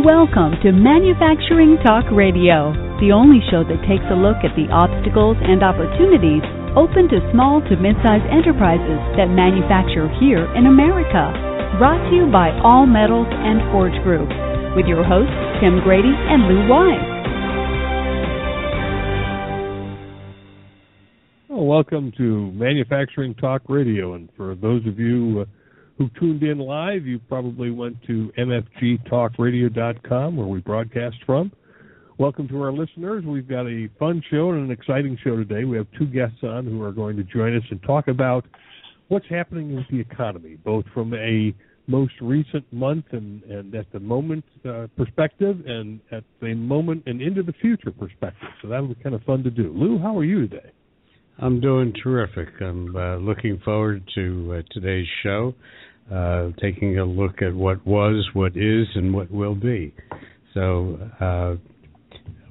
Welcome to Manufacturing Talk Radio, the only show that takes a look at the obstacles and opportunities open to small to mid-sized enterprises that manufacture here in America. Brought to you by All Metals and Forge Group, with your hosts Tim Grady and Lou Wise. Well, welcome to Manufacturing Talk Radio, and for those of you who tuned in live, you probably went to mfgtalkradio.com, where we broadcast from. Welcome to our listeners. We've got a fun show and an exciting show today. We have two guests on who are going to join us and talk about what's happening with the economy, both from a most recent month and at the moment perspective, and at the moment and into the future perspective. So that'll be kind of fun to do. Lou, how are you today? I'm doing terrific. I'm looking forward to today's show, taking a look at what was, what is, and what will be. So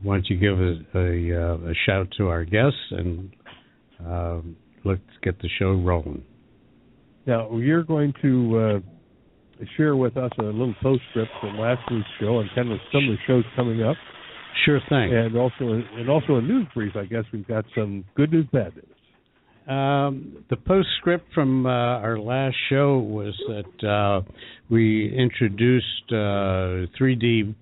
why don't you give a shout to our guests, and let's get the show rolling. Now, you're going to share with us a little postscript from last week's show and kind of some of the shows coming up. Sure thing. And also a news brief. I guess we've got some good news, bad news. The postscript from our last show was that we introduced 3D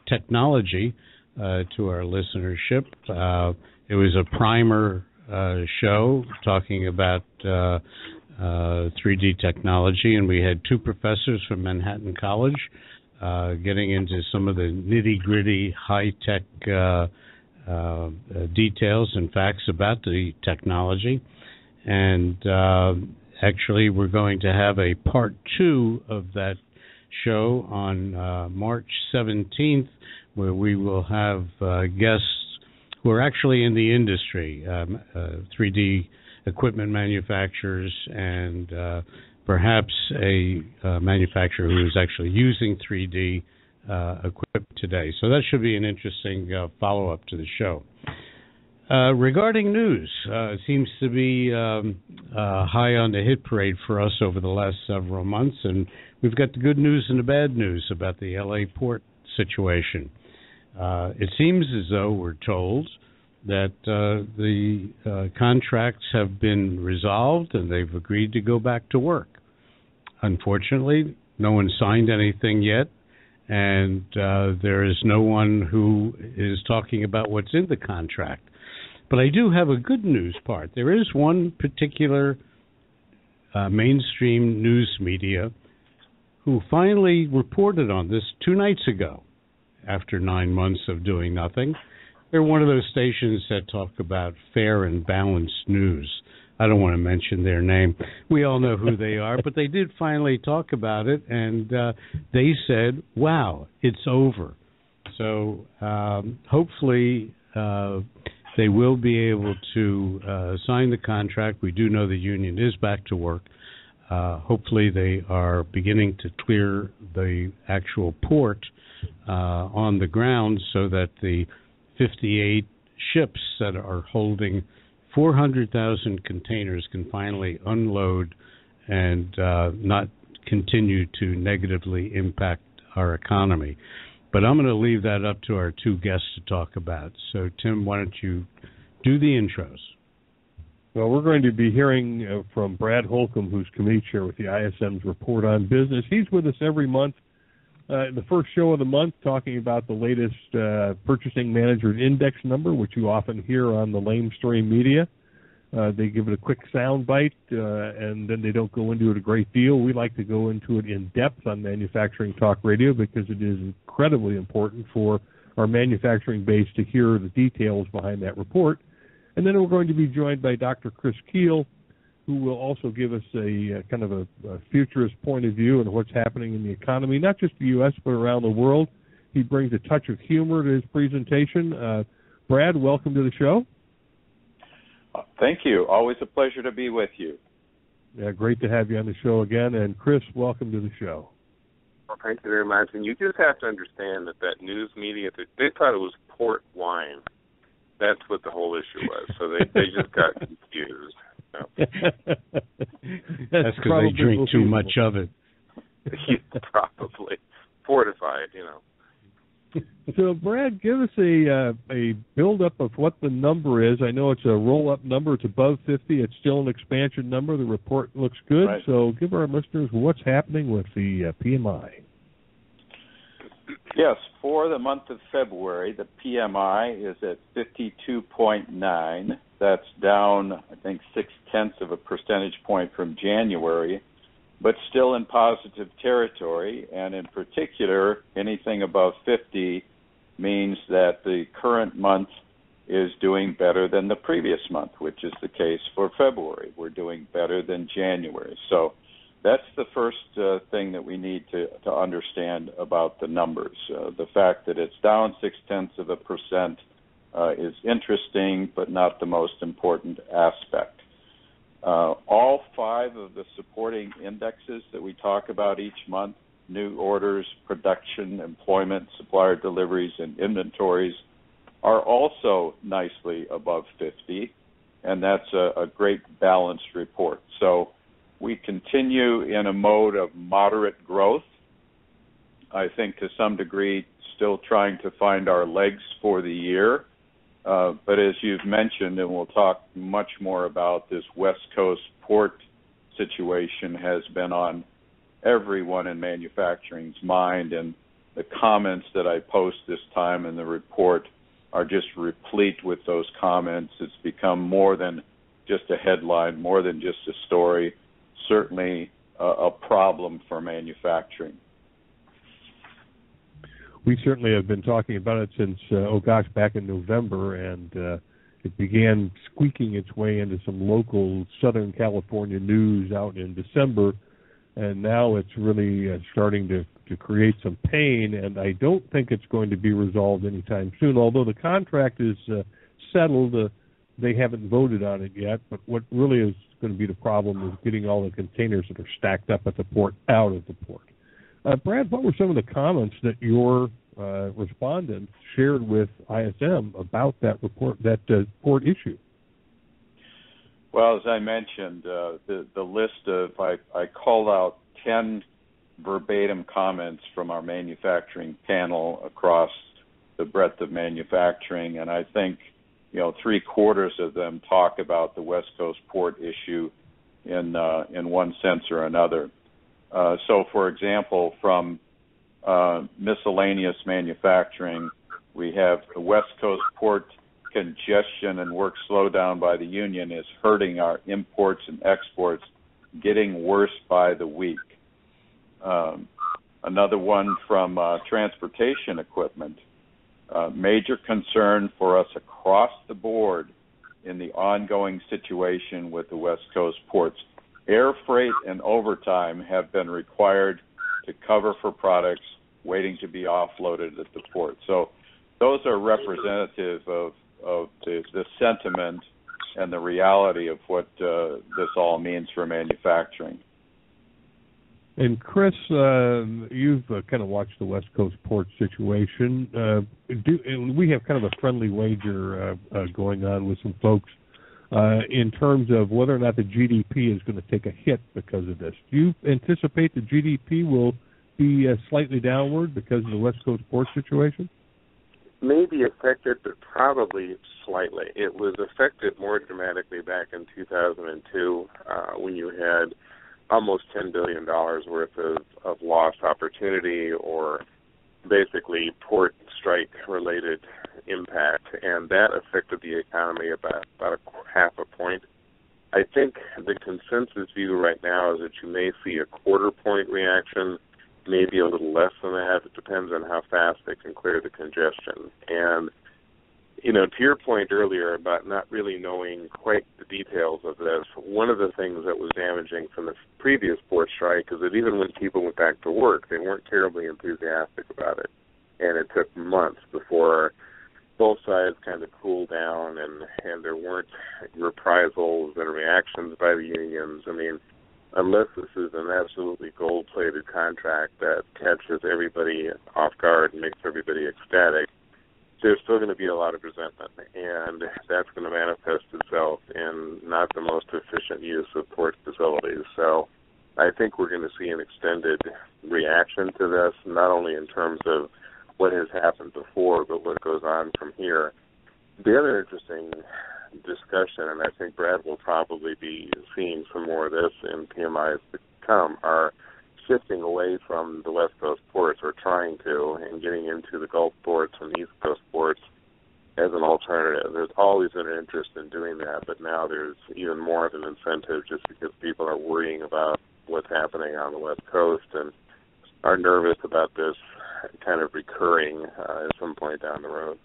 technology to our listenership. It was a primer show talking about 3D technology, and we had two professors from Manhattan College getting into some of the nitty-gritty, high-tech details and facts about the technology. And actually, we're going to have a part 2 of that show on March 17th, where we will have guests who are actually in the industry, 3D equipment manufacturers, and perhaps a manufacturer who is actually using 3D equipment today. So that should be an interesting follow-up to the show. Regarding news, it seems to be high on the hit parade for us over the last several months, and we've got the good news and the bad news about the LA port situation. It seems as though we're told that the contracts have been resolved and they've agreed to go back to work. Unfortunately, no one signed anything yet, and there is no one who is talking about what's in the contract. But I do have a good news part. There is one particular mainstream news media who finally reported on this 2 nights ago, after 9 months of doing nothing. They're one of those stations that talk about fair and balanced news. I don't want to mention their name. We all know who they are, but they did finally talk about it, and they said, wow, it's over. So hopefully they will be able to sign the contract. We do know the union is back to work. Hopefully they are beginning to clear the actual port on the ground so that the 58 ships that are holding 400,000 containers can finally unload and not continue to negatively impact our economy. But I'm going to leave that up to our two guests to talk about. So, Tim, why don't you do the intros? Well, we're going to be hearing from Brad Holcomb, who's committee chair with the ISM's Report on Business. He's with us every month, the first show of the month, talking about the latest Purchasing Manager Index number, which you often hear on the lamestream media. They give it a quick sound bite, and then they don't go into it a great deal. We like to go into it in depth on Manufacturing Talk Radio because it is incredibly important for our manufacturing base to hear the details behind that report. And then we're going to be joined by Dr. Chris Kuehl, who will also give us a kind of a futurist point of view on what's happening in the economy, not just the U.S., but around the world. He brings a touch of humor to his presentation. Brad, welcome to the show. Thank you. Always a pleasure to be with you. Yeah, great to have you on the show again. And Chris, welcome to the show. Well, thank you very much. And you just have to understand that news media, they thought it was port wine. That's what the whole issue was. So they just got confused. No. That's because they drink too much of it. Probably. Fortified, So, Brad, give us a build-up of what the number is. I know it's a roll-up number. It's above 50. It's still an expansion number. The report looks good. Right. So give our listeners what's happening with the PMI. Yes, for the month of February, the PMI is at 52.9. That's down, I think, 0.6 of a percentage point from January, but still in positive territory. And in particular, anything above 50 means that the current month is doing better than the previous month, which is the case for February. We're doing better than January. So that's the first thing that we need to understand about the numbers. The fact that it's down 0.6% is interesting, but not the most important aspect. All 5 of the supporting indexes that we talk about each month, new orders, production, employment, supplier deliveries, and inventories, are also nicely above 50, and that's a great balanced report. So we continue in a mode of moderate growth. I think to some degree still trying to find our legs for the year. But as you've mentioned, and we'll talk much more about, this West Coast port situation has been on everyone in manufacturing's mind, and the comments that I post this time in the report are just replete with those comments. It's become more than just a headline, more than just a story, certainly a problem for manufacturing. We certainly have been talking about it since, back in November, and it began squeaking its way into some local Southern California news out in December, and now it's really starting to create some pain, and I don't think it's going to be resolved anytime soon, although the contract is settled. They haven't voted on it yet, but what really is going to be the problem is getting all the containers that are stacked up at the port out of the port. Brad, what were some of the comments that your respondents shared with ISM about that report, that port issue? Well, as I mentioned, the list of, I called out 10 verbatim comments from our manufacturing panel across the breadth of manufacturing, and I think, 3/4 of them talk about the West Coast port issue in one sense or another. So, for example, from miscellaneous manufacturing, we have the West Coast port congestion and work slowdown by the union is hurting our imports and exports, getting worse by the week. Another one from transportation equipment, major concern for us across the board in the ongoing situation with the West Coast ports. Air freight and overtime have been required to cover for products waiting to be offloaded at the port. So those are representative of the sentiment and the reality of what this all means for manufacturing. And Chris, you've kind of watched the West Coast port situation. We have kind of a friendly wager going on with some folks in terms of whether or not the GDP is going to take a hit because of this. Do you anticipate the GDP will be slightly downward because of the West Coast port situation? Maybe affected, but probably slightly. It was affected more dramatically back in 2002 when you had almost $10 billion worth of lost opportunity, or basically port strike-related impact, and that affected the economy about a 0.5 point. I think the consensus view right now is that you may see a 0.25 point reaction, maybe a little less than that. It depends on how fast they can clear the congestion. And, to your point earlier about not really knowing quite the details of this, one of the things that was damaging from the previous port strike is that even when people went back to work, they weren't terribly enthusiastic about it. And it took months before both sides kind of cooled down and there weren't reprisals and reactions by the unions. I mean, unless this is an absolutely gold-plated contract that catches everybody off guard and makes everybody ecstatic, there's still going to be a lot of resentment, and that's going to manifest itself in not the most efficient use of port facilities. So I think we're going to see an extended reaction to this, not only in terms of what has happened before, but what goes on from here. The other interesting discussion, and I think Brad will probably be seeing some more of this in PMIs to come, are shifting away from the West Coast ports, or trying to, and getting into the Gulf ports and East Coast ports as an alternative. There's always been an interest in doing that, but now there's even more of an incentive just because people are worrying about what's happening on the West Coast and are nervous about this kind of recurring at some point down the road.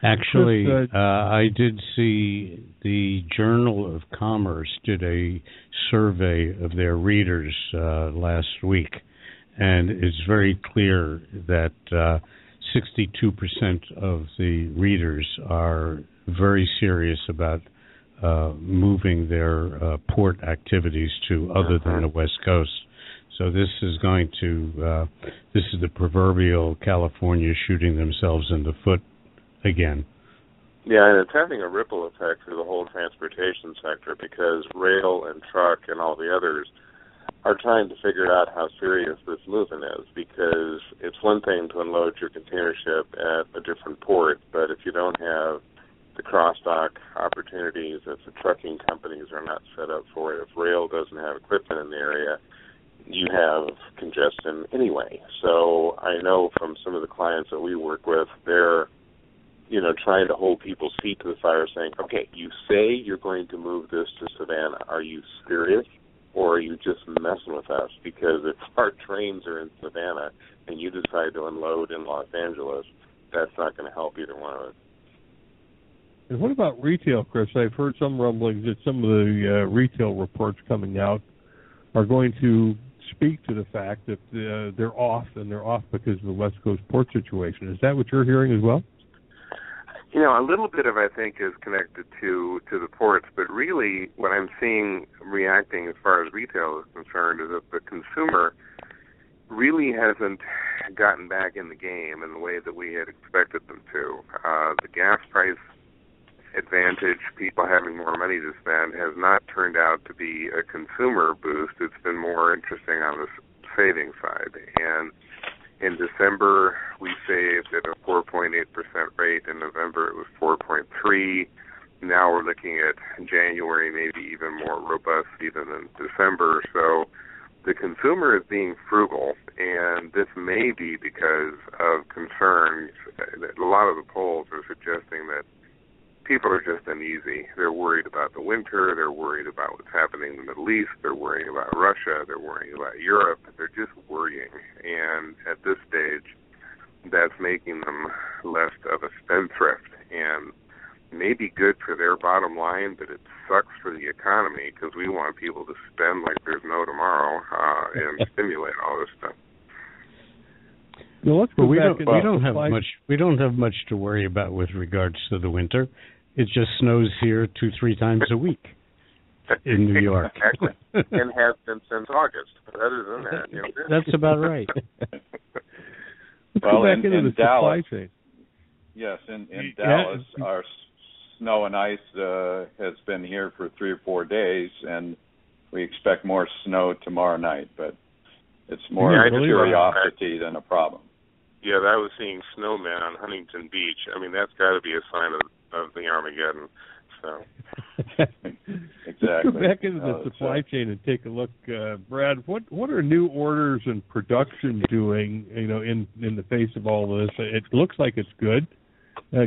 Actually, I did see the Journal of Commerce did a survey of their readers last week, and it's very clear that 62% of the readers are very serious about moving their port activities to other than the West Coast. So this is going to, this is the proverbial California shooting themselves in the foot again. Yeah, and it's having a ripple effect through the whole transportation sector, because rail and truck and all the others are trying to figure out how serious this movement is, because it's one thing to unload your container ship at a different port, but if you don't have the cross-dock opportunities, if the trucking companies are not set up for it, if rail doesn't have equipment in the area, you have congestion anyway. So I know from some of the clients that we work with, they're trying to hold people's feet to the fire, saying, okay, you say you're going to move this to Savannah. Are you serious, or are you just messing with us? Because if our trains are in Savannah and you decide to unload in Los Angeles, that's not going to help either one of us. And what about retail, Chris? I've heard some rumblings that some of the retail reports coming out are going to speak to the fact that they're off, and they're off because of the West Coast port situation. Is that what you're hearing as well? A little bit of, I think, is connected to the ports, but really what I'm seeing reacting as far as retail is concerned is that the consumer really hasn't gotten back in the game in the way that we had expected them to. The gas price advantage, people having more money to spend, has not turned out to be a consumer boost. It's been more interesting on the savings side. And in December, we saved at a 4.8% rate. In November, it was 4.3%. Now we're looking at January, maybe even more robust even in December. So the consumer is being frugal, and this may be because of concerns. A lot of the polls are suggesting that people are just uneasy. They're worried about the winter. They're worried about what's happening in the Middle East. They're worrying about Russia. They're worrying about Europe. They're just worrying. And at this stage, that's making them less of a spendthrift. And may be good for their bottom line, but it sucks for the economy, because we want people to spend like there's no tomorrow and stimulate all this stuff. Well, let's go back. We don't have much to worry about with regards to the winter. It just snows here 2-3 times a week in New York. And has been since August. But other than that, that's about right. Well, in Dallas, chain. Yes, in Dallas, our snow and ice has been here for 3 or 4 days, and we expect more snow tomorrow night. But it's more a curiosity than a problem. Yeah, I was seeing snowmen on Huntington Beach. I mean, that's got to be a sign of the Armageddon. So exactly. Let's go back into the supply chain and take a look, Brad. What are new orders and production doing? In the face of all this, it looks like it's good.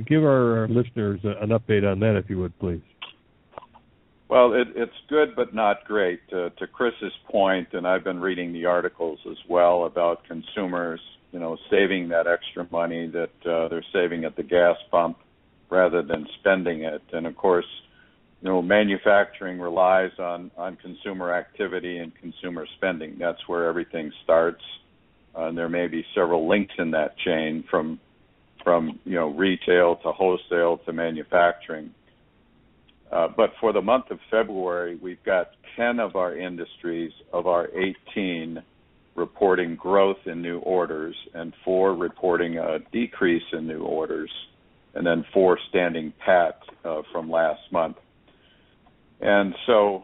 Give our listeners an update on that, if you would, please. Well, it's good, but not great. To Chris's point, and I've been reading the articles as well about consumers, saving that extra money that they're saving at the gas pump rather than spending it. And of course, manufacturing relies on consumer activity and consumer spending. That's where everything starts. And there may be several links in that chain from retail to wholesale to manufacturing. But for the month of February, we've got 10 of our industries of our 18 reporting growth in new orders, and 4 reporting a decrease in new orders, and then 4 standing pat from last month. And so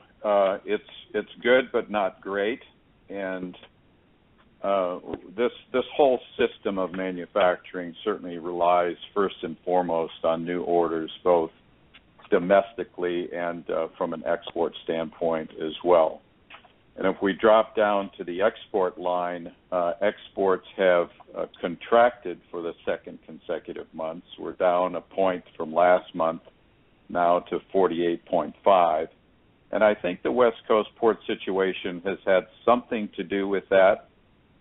it's good but not great. And this whole system of manufacturing certainly relies first and foremost on new orders, both domestically and from an export standpoint as well. And if we drop down to the export line, exports have contracted for the second consecutive months. We're down a point from last month now to 48.5. And I think the West Coast port situation has had something to do with that,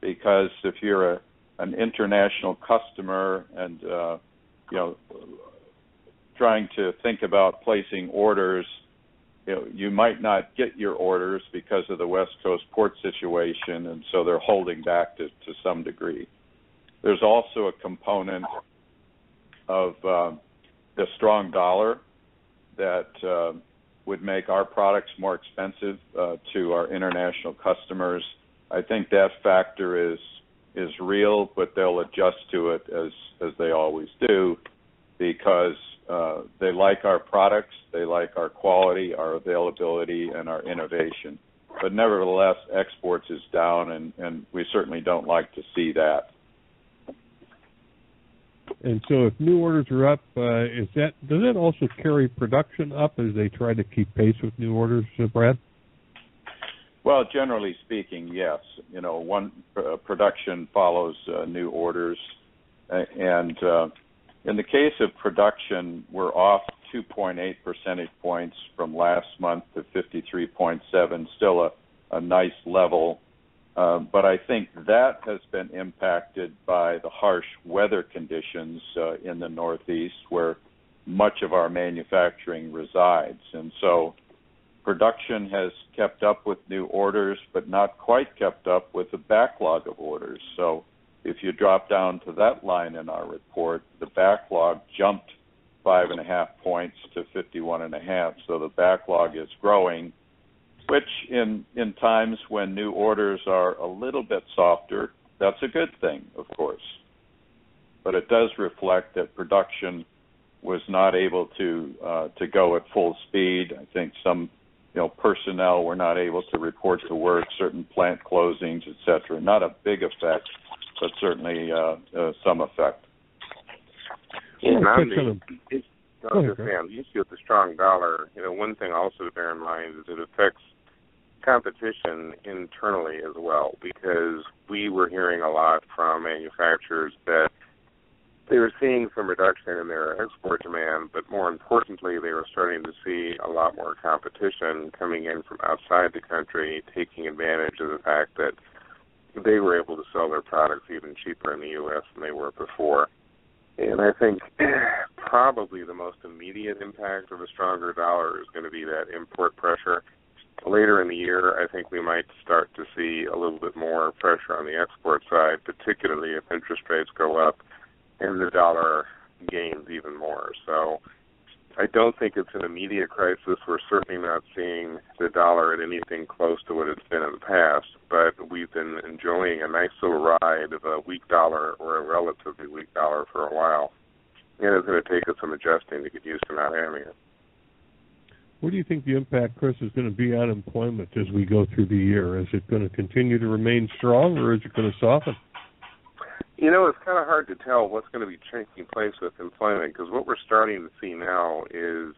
because if you're an international customer and trying to think about placing orders, you might not get your orders because of the West Coast port situation, and so they're holding back to some degree. There's also a component of the strong dollar that would make our products more expensive to our international customers. I think that factor is real, but they'll adjust to it as they always do, because they like our products, they like our quality, our availability, and our innovation. But nevertheless, exports is down, and we certainly don't like to see that. And so if new orders are up, does that also carry production up as they try to keep pace with new orders, Brad? Well, generally speaking, yes. Production follows new orders. And in the case of production, we're off 2.8 percentage points from last month to 53.7, still a nice level. But I think that has been impacted by the harsh weather conditions in the Northeast, where much of our manufacturing resides. And so production has kept up with new orders, but not quite kept up with the backlog of orders. So if you drop down to that line in our report, the backlog jumped 5.5 points to 51.5. So the backlog is growing, which in times when new orders are a little bit softer, that's a good thing, of course. But it does reflect that production was not able to go at full speed. I think some personnel were not able to report to work, certain plant closings, et cetera. Not a big effect, but certainly some effect. And on the issue of the strong dollar, one thing also to bear in mind is it affects competition internally as well, because we were hearing a lot from manufacturers that they were seeing some reduction in their export demand, but more importantly, they were starting to see a lot more competition coming in from outside the country, taking advantage of the fact that they were able to sell their products even cheaper in the U.S. than they were before. And I think probably the most immediate impact of a stronger dollar is going to be that import pressure. Later in the year, I think we might start to see a little bit more pressure on the export side, particularly if interest rates go up and the dollar gains even more. So I don't think it's an immediate crisis. We're certainly not seeing the dollar at anything close to what it's been in the past, but we've been enjoying a nice little ride of a weak dollar or a relatively weak dollar for a while. And it's going to take us some adjusting to get used to not having it. What do you think the impact, Chris, is going to be on employment as we go through the year? Is it going to continue to remain strong, or is it going to soften? It's kind of hard to tell what's going to be taking place with employment, because what we're starting to see now is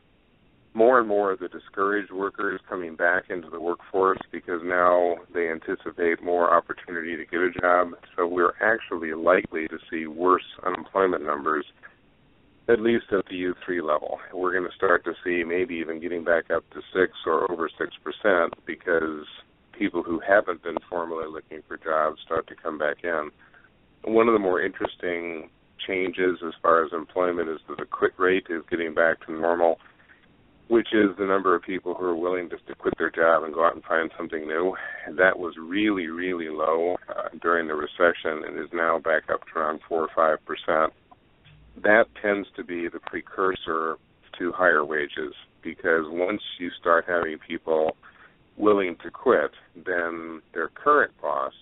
more and more of the discouraged workers coming back into the workforce because now they anticipate more opportunity to get a job. So we're actually likely to see worse unemployment numbers, at least at the U3 level. We're going to start to see maybe even getting back up to 6 or over 6% because people who haven't been formally looking for jobs start to come back in. One of the more interesting changes as far as employment is that the quit rate is getting back to normal, which is the number of people who are willing just to quit their job and go out and find something new. That was really, really low during the recession and is now back up to around 4 or 5%. That tends to be the precursor to higher wages, because once you start having people willing to quit, then their current boss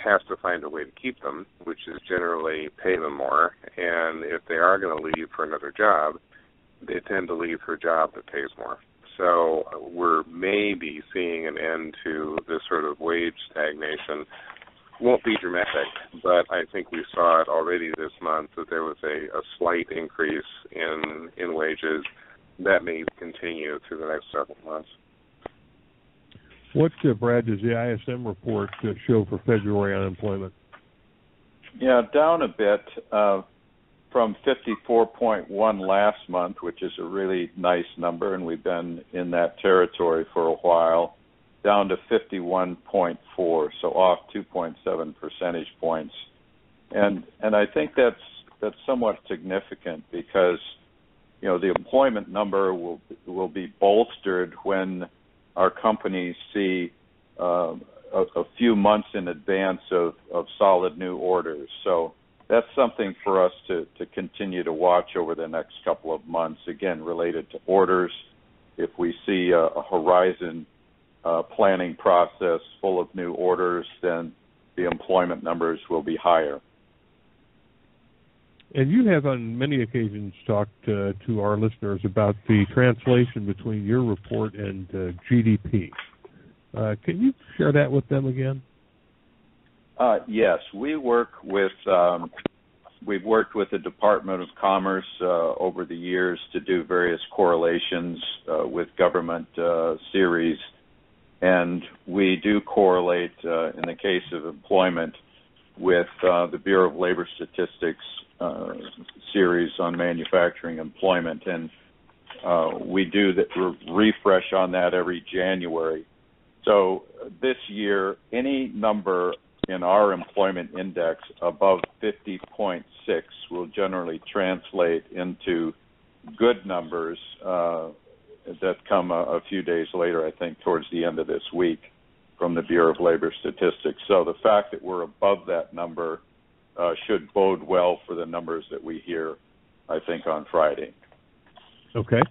has to find a way to keep them, which is generally pay them more. And if they are going to leave for another job, they tend to leave for a job that pays more. So we're maybe seeing an end to this sort of wage stagnation won't be dramatic, but I think we saw it already this month that there was a slight increase in wages that may continue through the next several months. What, Brad, does the ISM report show for February unemployment? Yeah, down a bit from 54.1 last month, which is a really nice number, and we've been in that territory for a while, down to 51.4, so off 2.7 percentage points. And I think that's somewhat significant because, you know, the employment number will be bolstered when our companies see a few months in advance of solid new orders. So that's something for us to continue to watch over the next couple of months, again, related to orders. If we see a horizon planning process full of new orders, then the employment numbers will be higher. And you have on many occasions talked to our listeners about the translation between your report and GDP. Can you share that with them again? Yes, we've worked with the Department of Commerce over the years to do various correlations with government series, and we do correlate in the case of employment with the Bureau of Labor Statistics series on manufacturing employment, and we do the refresh on that every January. So this year, any number in our employment index above 50.6 will generally translate into good numbers that come a few days later, I think, towards the end of this week from the Bureau of Labor Statistics. So the fact that we're above that number should bode well for the numbers that we hear, I think, on Friday. Okay.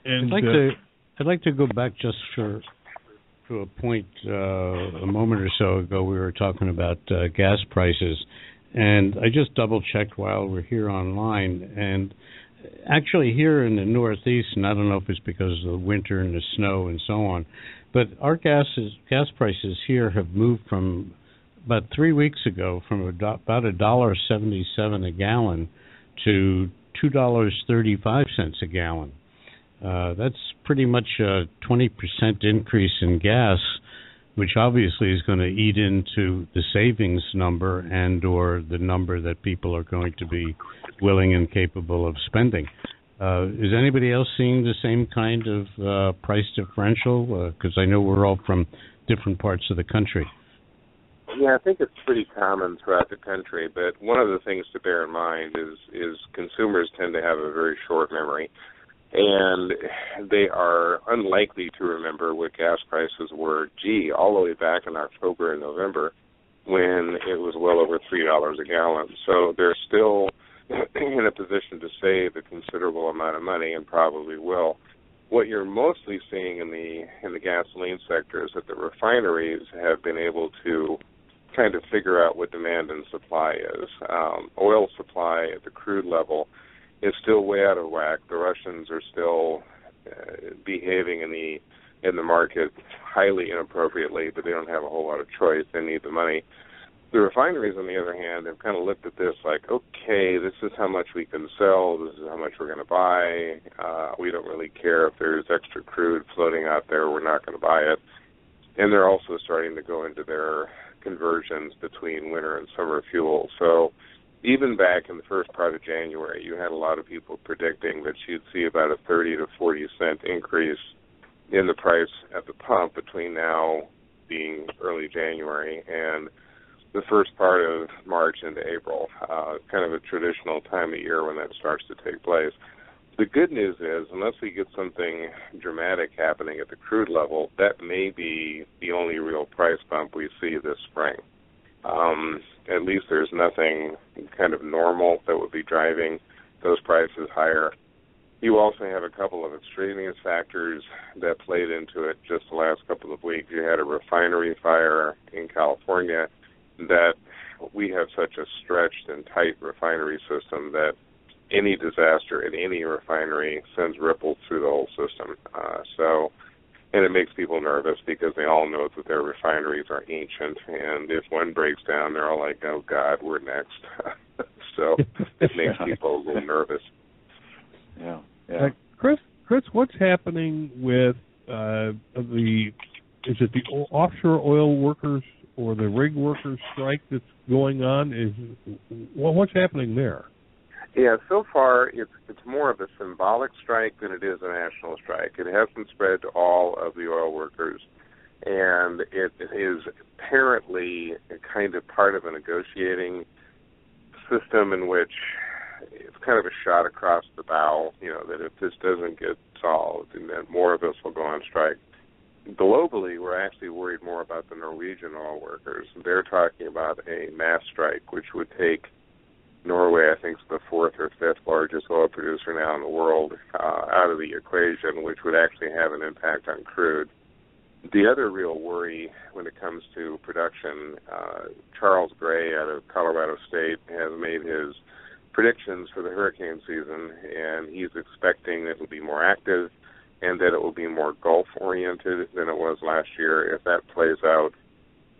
And I'd like to go back just to a point a moment or so ago. We were talking about gas prices, and I just double-checked while we're here online, and actually here in the Northeast, and I don't know if it's because of the winter and the snow and so on, but our gas prices here have moved from about 3 weeks ago from about $1.77 a gallon to $2.35 a gallon. That's pretty much a 20% increase in gas, which obviously is going to eat into the savings number and or the number that people are going to be willing and capable of spending. Is anybody else seeing the same kind of price differential? Because I know we're all from different parts of the country. Yeah, I think it's pretty common throughout the country, but one of the things to bear in mind is consumers tend to have a very short memory, and they are unlikely to remember what gas prices were, all the way back in October and November when it was well over $3 a gallon. So they're still in a position to save a considerable amount of money and probably will. What you're mostly seeing in the gasoline sector is that the refineries have been able to kind of figure out what demand and supply is. Oil supply at the crude level is still way out of whack. The Russians are still behaving in the market highly inappropriately, but they don't have a whole lot of choice. They need the money. The refineries, on the other hand, have kind of looked at this like, okay, this is how much we can sell, this is how much we're going to buy. We don't really care if there's extra crude floating out there, we're not going to buy it. And they're also starting to go into their conversions between winter and summer fuel. So even back in the first part of January, you had a lot of people predicting that you'd see about a 30 to 40 cent increase in the price at the pump between now being early January and the first part of March into April, kind of a traditional time of year when that starts to take place. The good news is, unless we get something dramatic happening at the crude level, that may be the only real price bump we see this spring. At least there's nothing kind of normal that would be driving those prices higher. You also have a couple of extraneous factors that played into it just the last couple of weeks. You had a refinery fire in California that we have such a stretched and tight refinery system that any disaster in any refinery sends ripples through the whole system. So And it makes people nervous because they all know that their refineries are ancient, and if one breaks down, they're all like, oh, God, we're next. So it makes people a little nervous. Yeah. Chris, what's happening with is it the offshore oil workers or the rig workers strike that's going on? What's happening there? Yeah, so far it's more of a symbolic strike than it is a national strike. It hasn't spread to all of the oil workers, and it is apparently kind of part of a negotiating system in which it's kind of a shot across the bow, that if this doesn't get solved, then more of us will go on strike. Globally, we're actually worried more about the Norwegian oil workers. They're talking about a mass strike, which would take Norway, I think, is the fourth or fifth largest oil producer now in the world, out of the equation, which would actually have an impact on crude. The other real worry when it comes to production, Charles Gray out of Colorado State has made his predictions for the hurricane season, and he's expecting it will be more active and that it will be more Gulf-oriented than it was last year. If that plays out,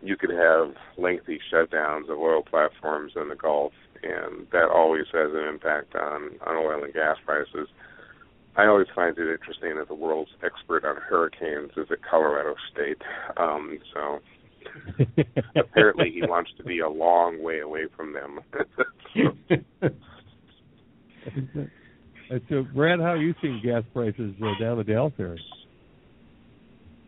you could have lengthy shutdowns of oil platforms in the Gulf, and that always has an impact on oil and gas prices. I always find it interesting that the world's expert on hurricanes is at Colorado State. So apparently he wants to be a long way away from them. So, Brad, how are you seeing gas prices down the Dallas area?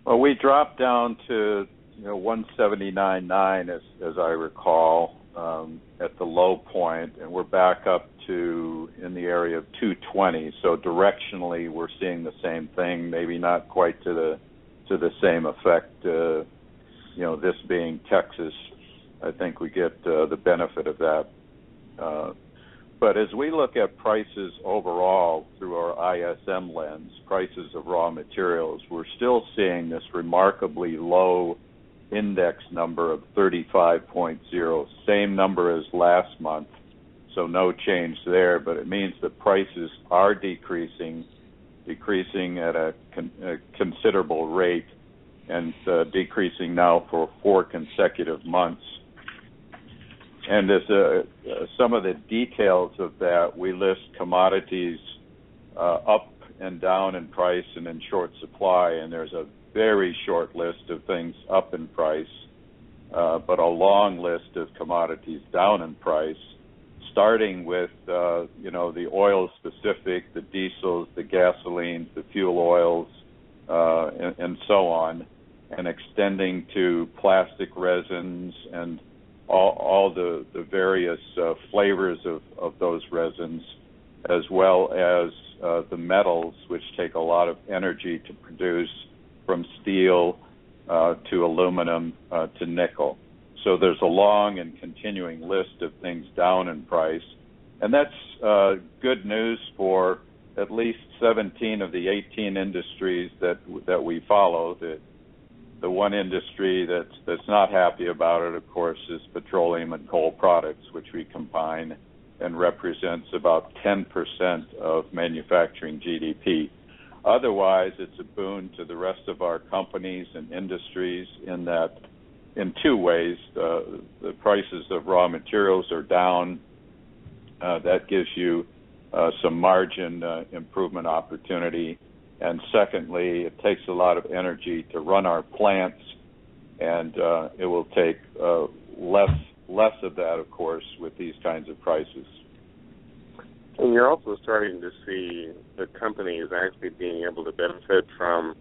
Well, we dropped down to 179.9 as I recall at the low point, and we're back up to in the area of 220. So directionally, we're seeing the same thing. Maybe not quite to the same effect. This being Texas, I think we get the benefit of that. But as we look at prices overall through our ISM lens, prices of raw materials, we're still seeing this remarkably low index number of 35.0, same number as last month, so no change there, but it means that prices are decreasing at a considerable rate, and decreasing now for 4 consecutive months. And as some of the details of that, we list commodities up and down in price and in short supply, and there's a very short list of things up in price, but a long list of commodities down in price, starting with, the oil specific, the diesels, the gasolines, the fuel oils, and so on, and extending to plastic resins and all the various flavors of those resins, as well as the metals, which take a lot of energy to produce, from steel to aluminum to nickel. So there's a long and continuing list of things down in price. And that's good news for at least 17 of the 18 industries that we follow. The one industry that's not happy about it, of course, is petroleum and coal products, which we combine and represents about 10% of manufacturing GDP. Otherwise, it's a boon to the rest of our companies and industries in two ways. The prices of raw materials are down. That gives you some margin improvement opportunity. And secondly, it takes a lot of energy to run our plants, and it will take less of that, of course, with these kinds of prices. And you're also starting to see the companies actually being able to benefit from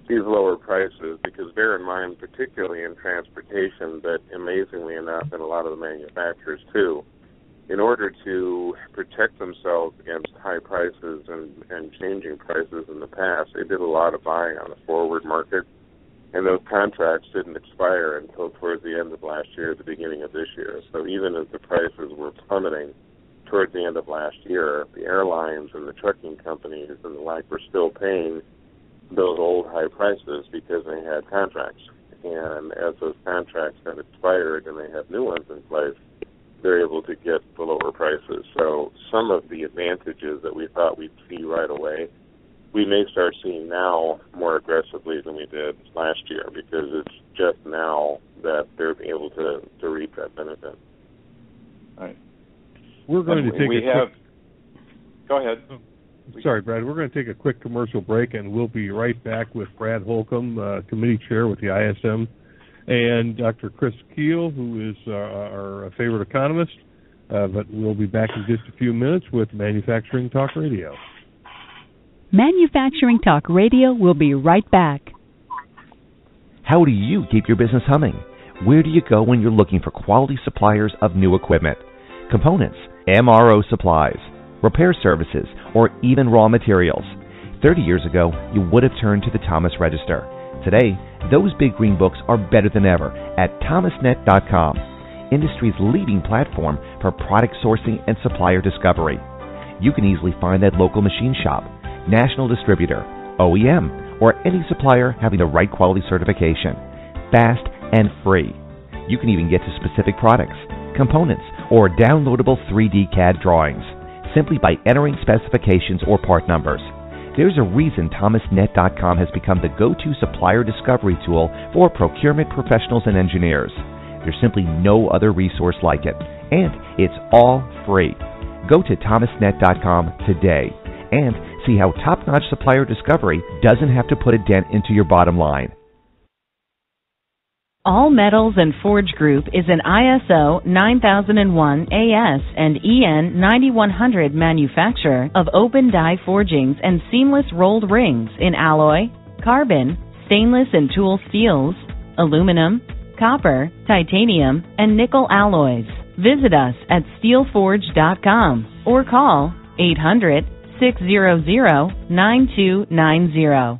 these lower prices, because bear in mind, particularly in transportation, but amazingly enough in a lot of the manufacturers too, in order to protect themselves against high prices and changing prices in the past, they did a lot of buying on the forward market, and those contracts didn't expire until towards the end of last year, the beginning of this year. So even as the prices were plummeting towards the end of last year, the airlines and the trucking companies and the like were still paying those old high prices because they had contracts. And as those contracts have expired and they have new ones in place, they're able to get the lower prices. So some of the advantages that we thought we'd see right away, we may start seeing now more aggressively than we did last year, because it's just now that they're able to reap that benefit. Right. We're going to take Go ahead. Sorry, Brad. We're going to take a quick commercial break, and we'll be right back with Brad Holcomb, committee chair with the ISM, and Dr. Chris Kuehl, who is our favorite economist. But we'll be back in just a few minutes with Manufacturing Talk Radio. Manufacturing Talk Radio will be right back. How do you keep your business humming? Where do you go when you're looking for quality suppliers of new equipment, components, MRO supplies, repair services, or even raw materials? 30 years ago, you would have turned to the Thomas Register. Today, those big green books are better than ever at thomasnet.com, industry's leading platform for product sourcing and supplier discovery. You can easily find that local machine shop, national distributor, OEM, or any supplier having the right quality certification, fast and free. You can even get to specific products, components, or downloadable 3D CAD drawings simply by entering specifications or part numbers. There's a reason thomasnet.com has become the go-to supplier discovery tool for procurement professionals and engineers. There's simply no other resource like it, and it's all free. Go to thomasnet.com today and see how top-notch supplier discovery doesn't have to put a dent into your bottom line. All Metals and Forge Group is an ISO 9001 AS and EN 9100 manufacturer of open die forgings and seamless rolled rings in alloy, carbon, stainless and tool steels, aluminum, copper, titanium, and nickel alloys. Visit us at steelforge.com or call 800-600-9290.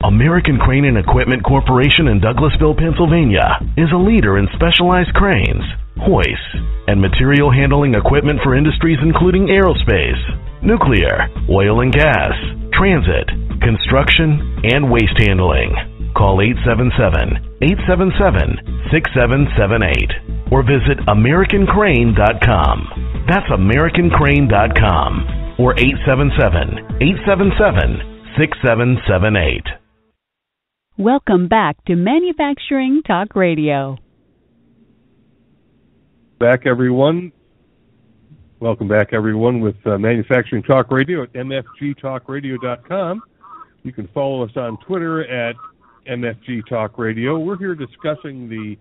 American Crane and Equipment Corporation in Douglasville, Pennsylvania is a leader in specialized cranes, hoists, and material handling equipment for industries including aerospace, nuclear, oil and gas, transit, construction, and waste handling. Call 877-877-6778 or visit AmericanCrane.com. That's AmericanCrane.com or 877-877-6778. Welcome back to Manufacturing Talk Radio. Welcome back, everyone, with Manufacturing Talk Radio at mfgtalkradio.com. You can follow us on Twitter at MFG Talk Radio. We're here discussing the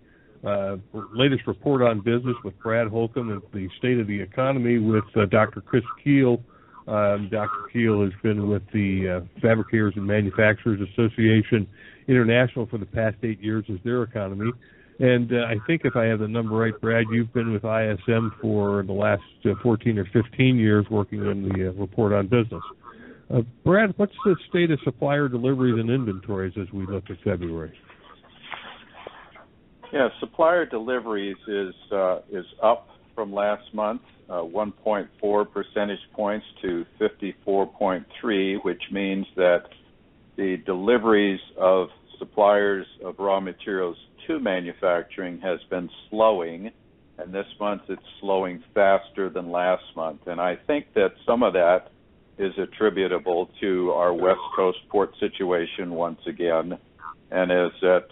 latest report on business with Brad Holcomb and the state of the economy with Dr. Chris Kuehl. Dr. Kuehl has been with the Fabricators and Manufacturers Association International for the past 8 years as their economy. And I think if I have the number right, Brad, you've been with ISM for the last 14 or 15 years working on the report on business. Brad, what's the state of supplier deliveries and inventories as we look at February? Yeah, supplier deliveries is up from last month, 1.4 percentage points to 54.3, which means that the deliveries of suppliers of raw materials to manufacturing has been slowing, and this month it's slowing faster than last month. And I think that some of that is attributable to our West Coast port situation once again, and is that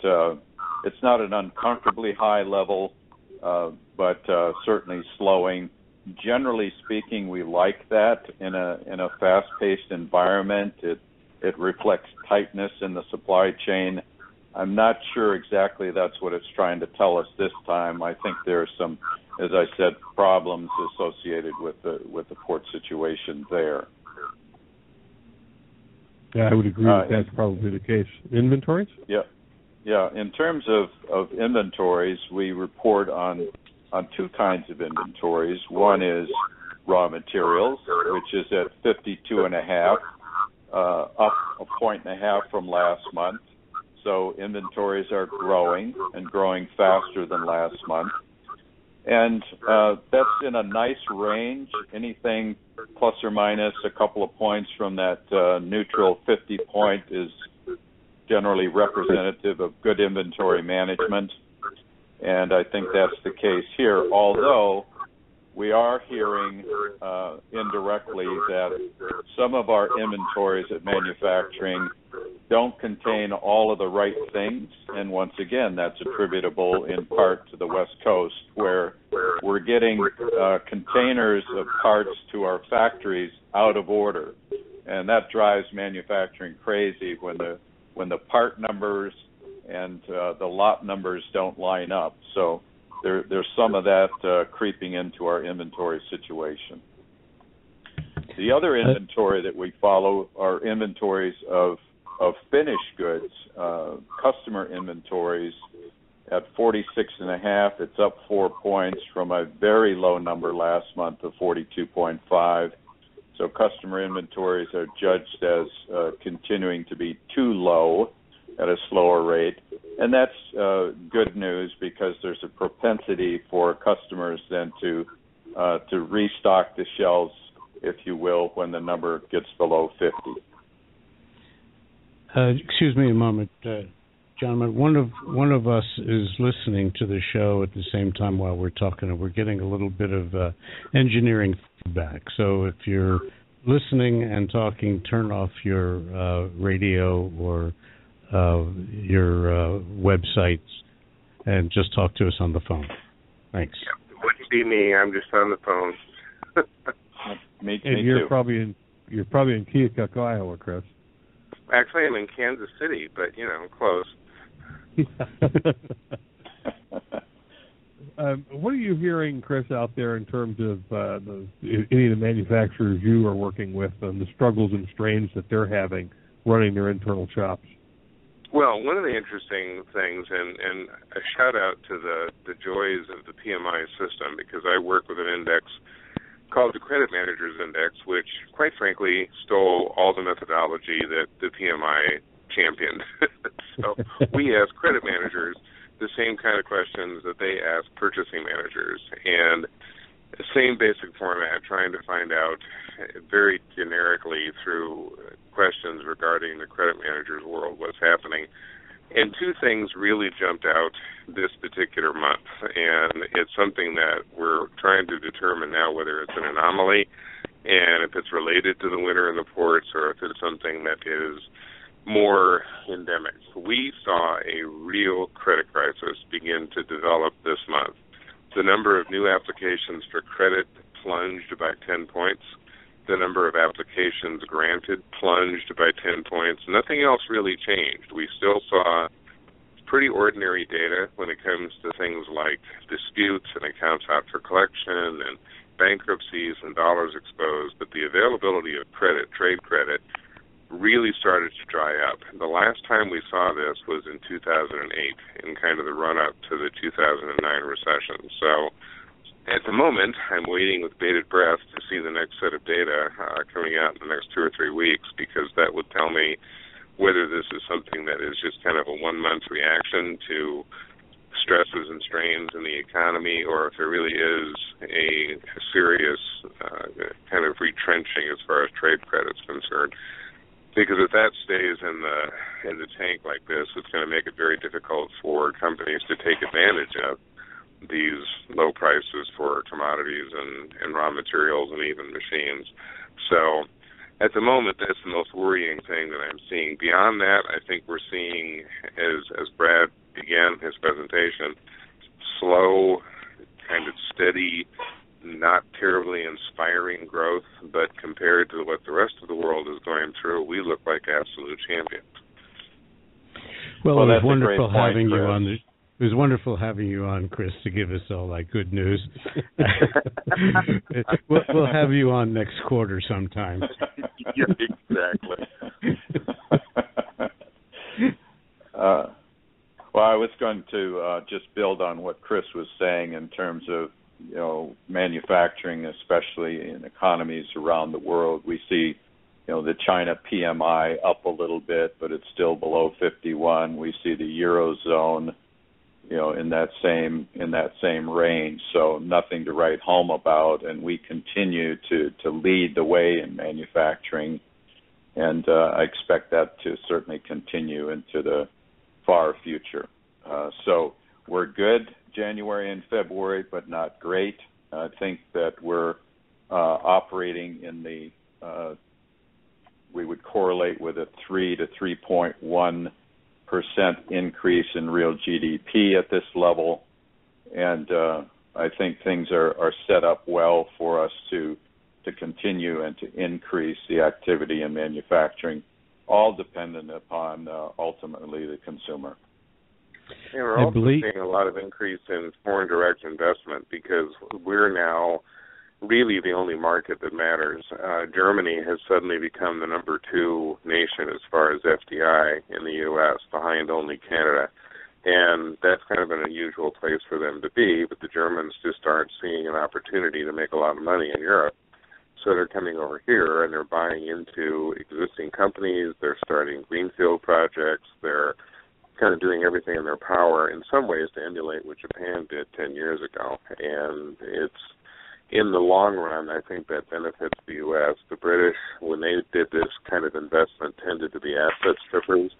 it's not an uncomfortably high level, but certainly slowing. Generally speaking, we like that in a fast-paced environment. It reflects tightness in the supply chain. I'm not sure exactly that's what it's trying to tell us this time. I think there are some, as I said, problems associated with the port situation there. Yeah, I would agree that that's probably the case. Inventories? Yeah. In terms of inventories, we report on two kinds of inventories. One is raw materials, which is at 52.5, up 1.5 points from last month. So inventories are growing and growing faster than last month. And that's in a nice range. Anything plus or minus a couple of points from that neutral 50 point is generally representative of good inventory management. And I think that's the case here, although we are hearing indirectly that some of our inventories at manufacturing don't contain all of the right things, and once again, that's attributable in part to the West Coast, where we're getting containers of parts to our factories out of order, and that drives manufacturing crazy when the part numbers and the lot numbers don't line up. So there's some of that creeping into our inventory situation. The other inventory that we follow are inventories of finished goods, customer inventories at 46.5. It's up 4 points from a very low number last month of 42.5. So customer inventories are judged as continuing to be too low at a slower rate. And that's good news because there's a propensity for customers then to restock the shelves, if you will, when the number gets below 50. Excuse me a moment, gentlemen. One of us is listening to the show at the same time while we're talking, and we're getting a little bit of engineering feedback. So if you're listening and talking, turn off your radio or your websites and just talk to us on the phone. Thanks. It wouldn't be me. I'm just on the phone. me you're too. probably in Keokuk, Iowa, Chris. Actually, I'm in Kansas City, but, close. What are you hearing, Chris, out there in terms of any of the manufacturers you are working with and the struggles and strains that they're having running their internal shops? Well, one of the interesting things, and a shout-out to the joys of the PMI system, because I work with an index called the Credit Managers Index, which, quite frankly, stole all the methodology that the PMI championed. So we ask credit managers the same kind of questions that they ask purchasing managers, and the same basic format, trying to find out very generically through questions regarding the credit manager's world what's happening. And two things really jumped out this particular month, and it's something that we're trying to determine now whether it's an anomaly and if it's related to the winter in the ports or if it's something that is more endemic. We saw a real credit crisis begin to develop this month. The number of new applications for credit plunged by 10 points. The number of applications granted plunged by 10 points. Nothing else really changed. We still saw pretty ordinary data when it comes to things like disputes and accounts out for collection and bankruptcies and dollars exposed, but the availability of credit, trade credit, really started to dry up. The last time we saw this was in 2008, in kind of the run-up to the 2009 recession. So at the moment, I'm waiting with bated breath to see the next set of data coming out in the next 2 or 3 weeks, because that would tell me whether this is something that is just kind of a one-month reaction to stresses and strains in the economy, or if there really is a serious kind of retrenching as far as trade credit is concerned. Because if that stays in the tank like this, it's going to make it very difficult for companies to take advantage of these low prices for commodities and raw materials and even machines. So at the moment, that's the most worrying thing that I'm seeing. Beyond that, I think we're seeing, as Brad began his presentation, slow, kind of steady, not terribly inspiring growth, but compared to what the rest of the world is going through, we look like absolute champions. Well, it was wonderful having you on. It was wonderful having you on, Chris, to give us all that good news. We'll have you on next quarter sometime. Yeah, exactly. Well, I was going to just build on what Chris was saying in terms of, manufacturing, especially in economies around the world. We see, the China PMI up a little bit, but it's still below 51. We see the Eurozone, in that same range. So nothing to write home about, and we continue to lead the way in manufacturing, and I expect that to certainly continue into the far future. So we're good January and February, but not great. I think that we're operating in the we would correlate with a 3 to 3.1% increase in real GDP at this level, and I think things are set up well for us to continue and to increase the activity in manufacturing, all dependent upon ultimately the consumer. And we're also seeing a lot of increase in foreign direct investment because we're now really the only market that matters. Germany has suddenly become the number 2 nation as far as FDI in the U.S., behind only Canada. And that's kind of an unusual place for them to be, but the Germans just aren't seeing an opportunity to make a lot of money in Europe. So they're coming over here and they're buying into existing companies, they're starting greenfield projects, they're kind of doing everything in their power in some ways to emulate what Japan did 10 years ago. And it's, in the long run, I think that benefits the U.S. The British, when they did this kind of investment, tended to be asset strippers.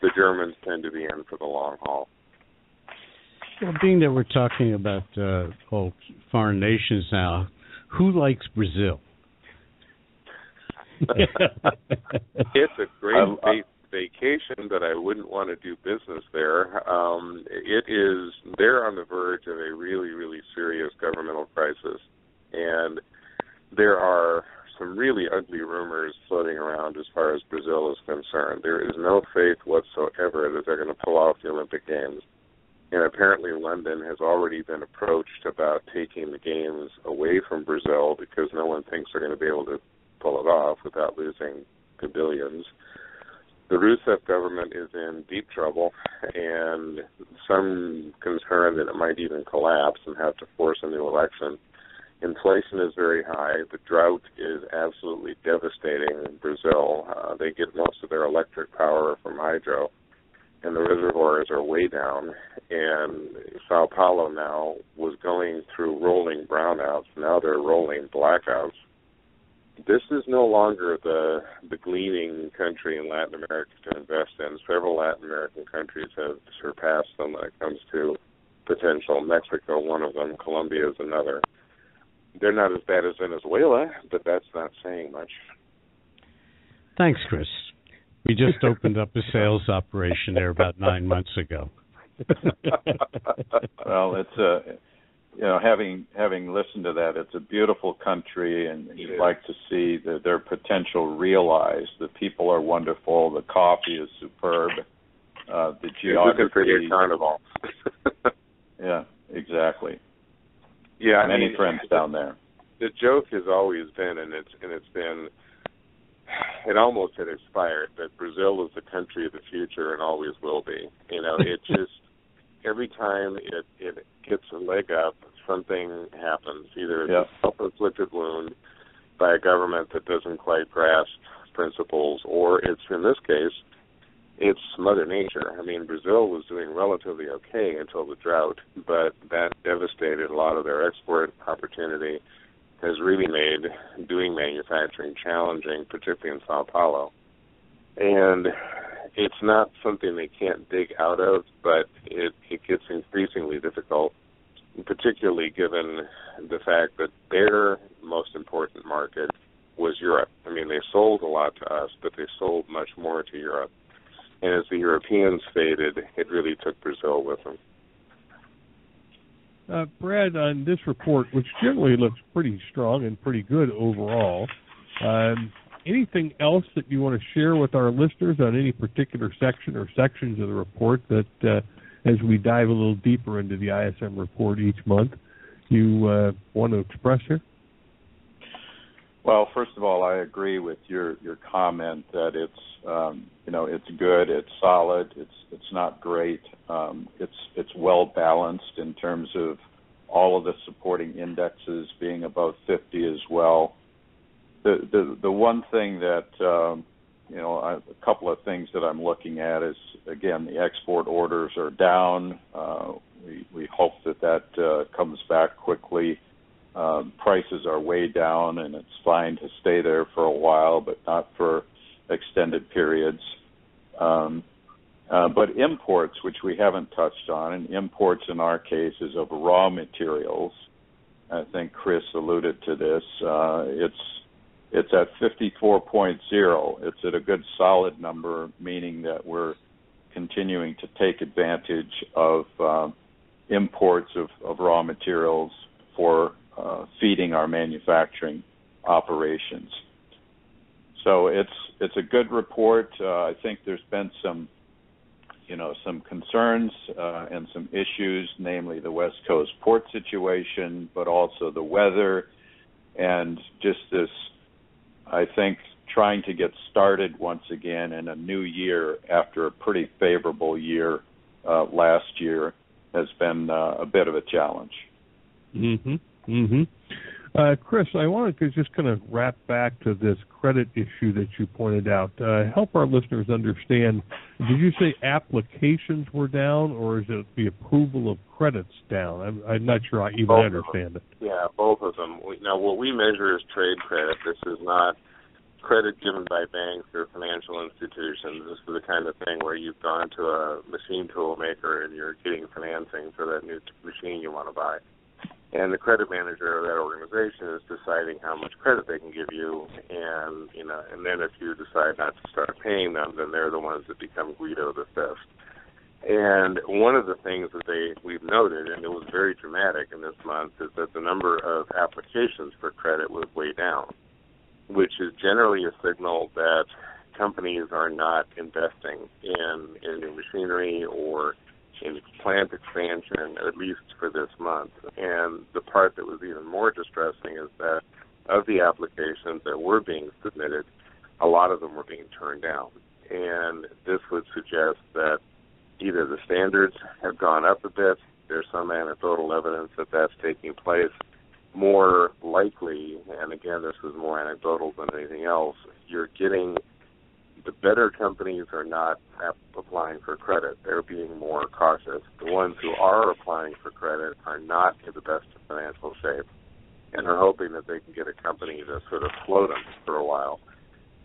The Germans tend to be in for the long haul. Well, being that we're talking about foreign nations now, who likes Brazil? It's a great vacation, but I wouldn't want to do business there. They're on the verge of a really, really serious governmental crisis. And there are some really ugly rumors floating around as far as Brazil is concerned. There is no faith whatsoever that they're going to pull off the Olympic Games. And apparently London has already been approached about taking the Games away from Brazil because no one thinks they're going to be able to pull it off without losing billions. The Rousseff government is in deep trouble, and some concern that it might even collapse and have to force a new election. Inflation is very high. The drought is absolutely devastating in Brazil. They get most of their electric power from hydro, and the reservoirs are way down. And Sao Paulo now was going through rolling brownouts. Now they're rolling blackouts. This is no longer the gleaning country in Latin America to invest in. Several Latin American countries have surpassed them when it comes to potential. Mexico, one of them. Colombia is another. They're not as bad as Venezuela, but that's not saying much. Thanks, Chris. We just opened up a sales operation there about 9 months ago. Well, it's having listened to that, it's a beautiful country, and you'd like to see their potential realized. The people are wonderful. The coffee is superb. The geography. Looking for your carnival. Yeah, exactly. Yeah, many friends down there. The joke has always been, it almost had expired, that Brazil is the country of the future and always will be. It just every time it gets a leg up, something happens. Either it's a self-inflicted wound by a government that doesn't quite grasp principles, or it's, in this case, it's Mother Nature. I mean, Brazil was doing relatively okay until the drought, but that devastated a lot of their export opportunity, has really made doing manufacturing challenging, particularly in Sao Paulo. And it's not something they can't dig out of, but it gets increasingly difficult, particularly given the fact that their most important market was Europe. I mean, they sold a lot to us, but they sold much more to Europe. And as the Europeans faded, it really took Brazil with them. Brad, on this report, which generally looks pretty strong and pretty good overall, anything else that you want to share with our listeners on any particular section or sections of the report that, as we dive a little deeper into the ISM report each month, you want to express here? Well, first of all, I agree with your comment that it's it's good, it's solid, it's not great, it's well balanced in terms of all of the supporting indexes being above 50 as well. The one thing that a couple of things that I'm looking at is, again, the export orders are down. We hope that comes back quickly. Prices are way down, and it's fine to stay there for a while, but not for extended periods. But imports, which we haven't touched on, and imports in our case is of raw materials, I think Chris alluded to this. It's at 54.0. It's at a good solid number, meaning that we're continuing to take advantage of imports of raw materials for feeding our manufacturing operations. So it's a good report. I think there's been some concerns and some issues, namely the West Coast port situation, but also the weather and just this, I think, trying to get started once again in a new year after a pretty favorable year last year has been a bit of a challenge. Chris, I wanted to just kind of wrap back to this credit issue that you pointed out. Help our listeners understand, did you say applications were down, or is it the approval of credits down? I'm not sure I even understand it. Yeah, both of them. Now, what we measure is trade credit. This is not credit given by banks or financial institutions. This is the kind of thing where you've gone to a machine tool maker and you're getting financing for that new machine you want to buy. And the credit manager of that organization is deciding how much credit they can give you, and then if you decide not to start paying them, then they're the ones that become Guido the Fifth. And one of the things that we've noted, and it was very dramatic in this month, is that the number of applications for credit was way down, which is generally a signal that companies are not investing in new machinery or in plant expansion, at least for this month. And the part that was even more distressing is that of the applications that were being submitted, a lot of them were being turned down. And this would suggest that either the standards have gone up a bit, there's some anecdotal evidence that that's taking place. More likely, and again, this is more anecdotal than anything else, you're getting the better companies are not applying for credit. They're being more cautious. The ones who are applying for credit are not in the best financial shape and are hoping that they can get a company to sort of float them for a while.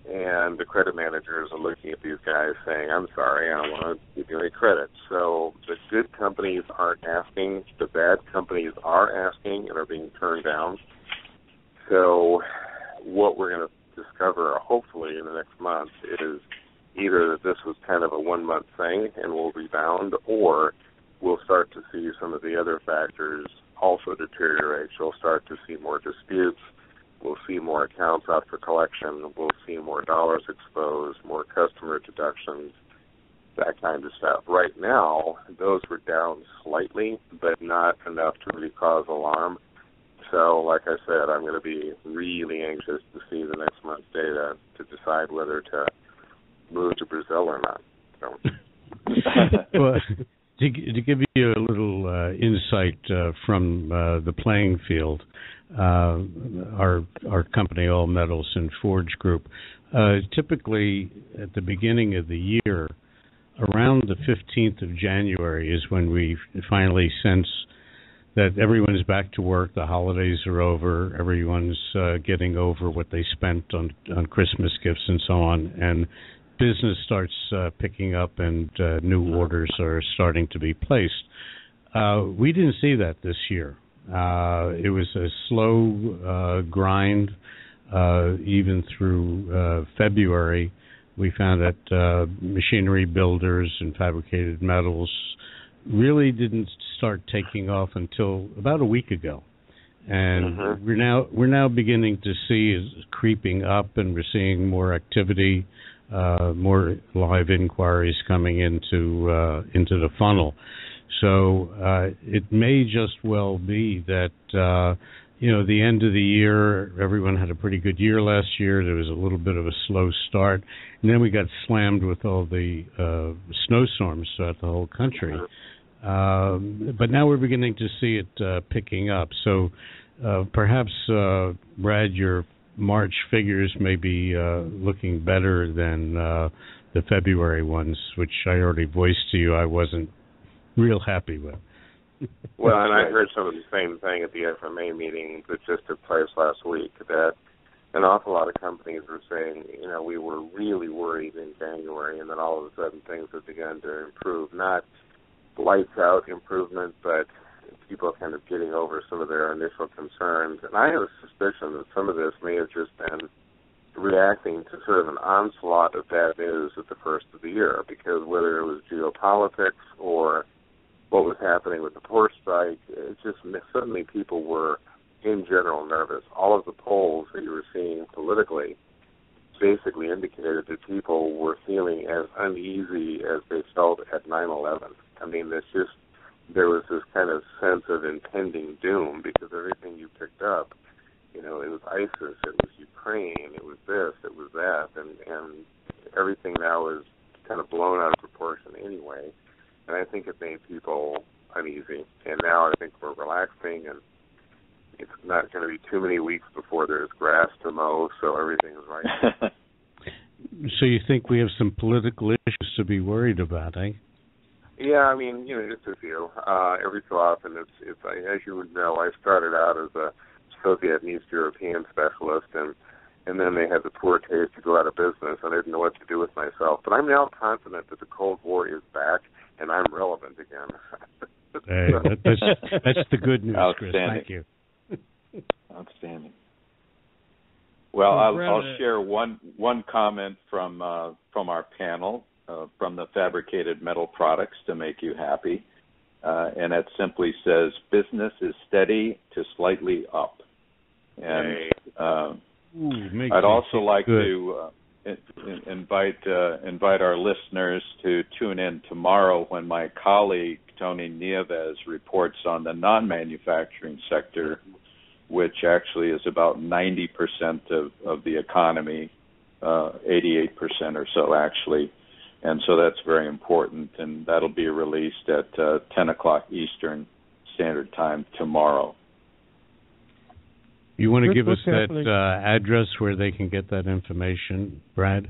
And the credit managers are looking at these guys saying, I'm sorry, I don't want to give you any credit. So the good companies aren't asking. The bad companies are asking and are being turned down. So what we're going to discover, hopefully, in the next month is either that this was kind of a one-month thing and will rebound, or we'll start to see some of the other factors also deteriorate. You'll start to see more disputes. We'll see more accounts out for collection. We'll see more dollars exposed, more customer deductions, that kind of stuff. Right now, those were down slightly, but not enough to really cause alarm. So, like I said, I'm going to be really anxious to see the next month's data to decide whether to move to Brazil or not. So. Well, to give you a little insight from the playing field, our company, All Metals and Forge Group, typically at the beginning of the year, around the 15th of January is when we finally sense that everyone's back to work, the holidays are over, everyone's getting over what they spent on Christmas gifts and so on, and business starts picking up and new orders are starting to be placed. We didn't see that this year. It was a slow grind even through February. We found that machinery builders and fabricated metals really didn't start taking off until about a week ago, and we're now beginning to see it creeping up, and we're seeing more activity, more live inquiries coming into the funnel. So it may just well be that the end of the year, everyone had a pretty good year last year. There was a little bit of a slow start, and then we got slammed with all the snowstorms throughout the whole country. But now we're beginning to see it picking up. So perhaps, Brad, your March figures may be looking better than the February ones, which I already voiced to you I wasn't real happy with. Well, and I heard some of the same thing at the FMA meeting that just took place last week, that an awful lot of companies were saying, we were really worried in January, and then all of a sudden things have begun to improve. Not lights out improvement, but people kind of getting over some of their initial concerns. And I have a suspicion that some of this may have just been reacting to sort of an onslaught of bad news at the first of the year, because whether it was geopolitics or what was happening with the port strike, it just suddenly people were, in general, nervous. All of the polls that you were seeing politically basically indicated that people were feeling as uneasy as they felt at 9/11. I mean, there was this kind of sense of impending doom, because everything you picked up, it was ISIS, it was Ukraine, it was this, it was that, and everything now is kind of blown out of proportion anyway. And I think it made people uneasy. And now I think we're relaxing, and it's not going to be too many weeks before there's grass to mow, so everything is right. So you think we have some political issues to be worried about, eh? Yeah, I mean, just a few. Every so often, it's as you would know, I started out as a Soviet and East European specialist, and then they had the poor taste to go out of business. I didn't know what to do with myself. But I'm now confident that the Cold War is back, and I'm relevant again. Hey, that's the good news, Chris. Thank you. Outstanding. Well, I'll share one comment from our panel from the fabricated metal products to make you happy, and it simply says business is steady to slightly up. And I'd also like to invite our listeners to tune in tomorrow when my colleague Tony Nieves reports on the non-manufacturing sector, which actually is about 90% of the economy, 88% or so actually. And so that's very important, and that'll be released at 10 o'clock Eastern Standard Time tomorrow. You want to give us that address where they can get that information, Brad?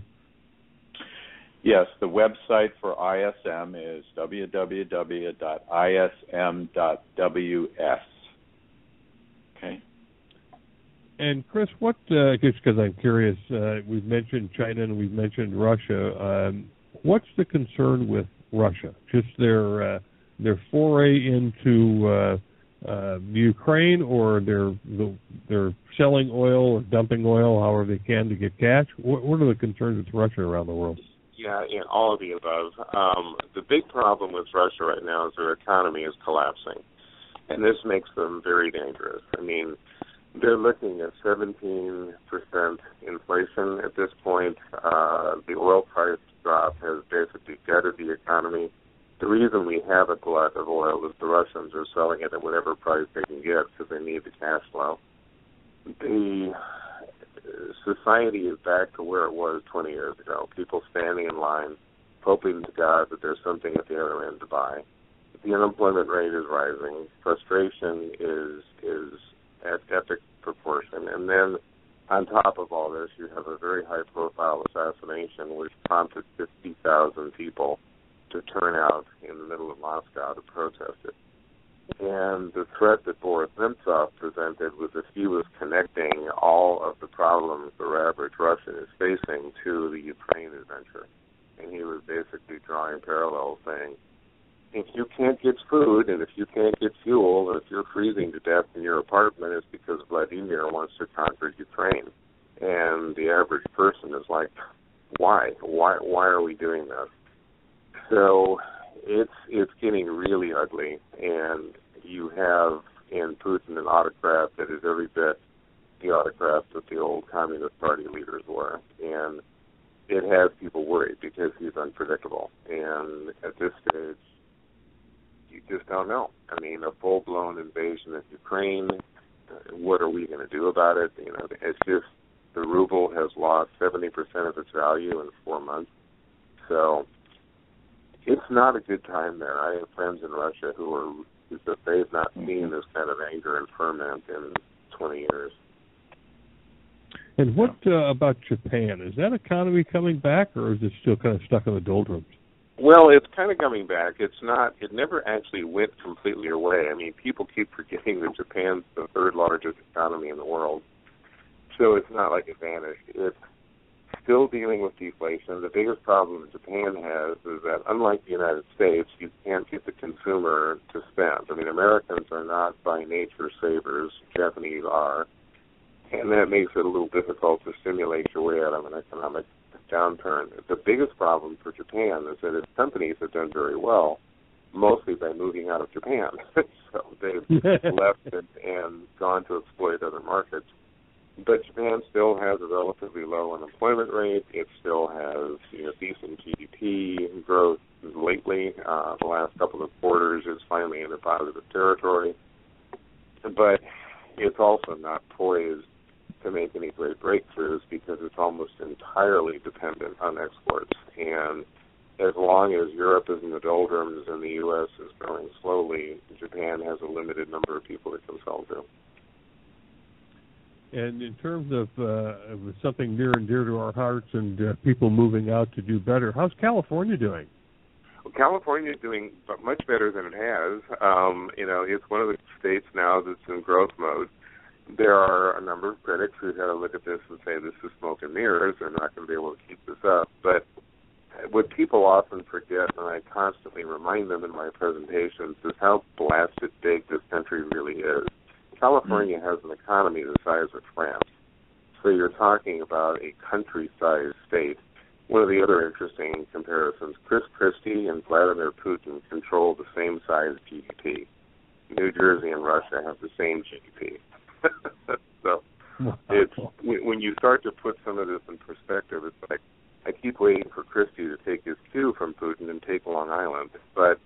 Yes, the website for ISM is www.ism.ws. Okay. And Chris, what? Just because I'm curious, we've mentioned China and we've mentioned Russia. What's the concern with Russia? Just their foray into Ukraine, or they're selling oil or dumping oil however they can to get cash? What are the concerns with Russia around the world? Yeah, all of the above. The big problem with Russia right now is their economy is collapsing, and this makes them very dangerous. I mean, they're looking at 17% inflation at this point. The oil price drop has basically gutted the economy. The reason we have a glut of oil is the Russians are selling it at whatever price they can get because they need the cash flow. The society is back to where it was 20 years ago. People standing in line, hoping to God that there's something at the other end to buy. The unemployment rate is rising. Frustration is at epic proportion. And then on top of all this, you have a very high-profile assassination which prompted 50,000 people to turn out in the middle of Moscow to protest it. And the threat that Boris Nemtsov presented was that he was connecting all of the problems the average Russian is facing to the Ukraine adventure. And he was basically drawing parallels saying, if you can't get food and if you can't get fuel, and if you're freezing to death in your apartment, it's because Vladimir wants to conquer Ukraine. And the average person is like, why? Why are we doing this? So it's getting really ugly, and you have in Putin an autocrat that is every bit the autocrat that the old Communist Party leaders were. And it has people worried because he's unpredictable. And at this stage, you just don't know. I mean, a full-blown invasion of Ukraine, what are we going to do about it? You know, it's just the ruble has lost 70% of its value in 4 months. So it's not a good time there. I have friends in Russia who said they've not seen this kind of anger and ferment in 20 years. And what about Japan? Is that economy coming back, or is it still kind of stuck in the doldrums? Well, it's kind of coming back. It's not. It never actually went completely away. I mean, people keep forgetting that Japan's the third largest economy in the world, so it's not like it vanished. still dealing with deflation. The biggest problem Japan has is that, unlike the United States, you can't get the consumer to spend. I mean, Americans are not by nature savers. Japanese are. And that makes it a little difficult to stimulate your way out of an economic downturn. The biggest problem for Japan is that its companies have done very well, mostly by moving out of Japan. So they've left and gone to exploit other markets. But Japan still has a relatively low unemployment rate. It still has decent GDP growth lately. The last couple of quarters is finally into positive territory. But it's also not poised to make any great breakthroughs because it's almost entirely dependent on exports. And as long as Europe is in the doldrums and the U.S. is growing slowly, Japan has a limited number of people it can sell to. And in terms of something near and dear to our hearts and people moving out to do better, how's California doing? Well, California is doing much better than it has. It's one of the states now that's in growth mode. There are a number of critics who had to look at this and say this is smoke and mirrors. They're not going to be able to keep this up. But what people often forget, and I constantly remind them in my presentations, is how blasted big this country really is. California has an economy the size of France. So you're talking about a country-sized state. One of the other interesting comparisons, Chris Christie and Vladimir Putin control the same size GDP. New Jersey and Russia have the same GDP. So it's when you start to put some of this in perspective, it's like I keep waiting for Christie to take his cue from Putin and take Long Island. But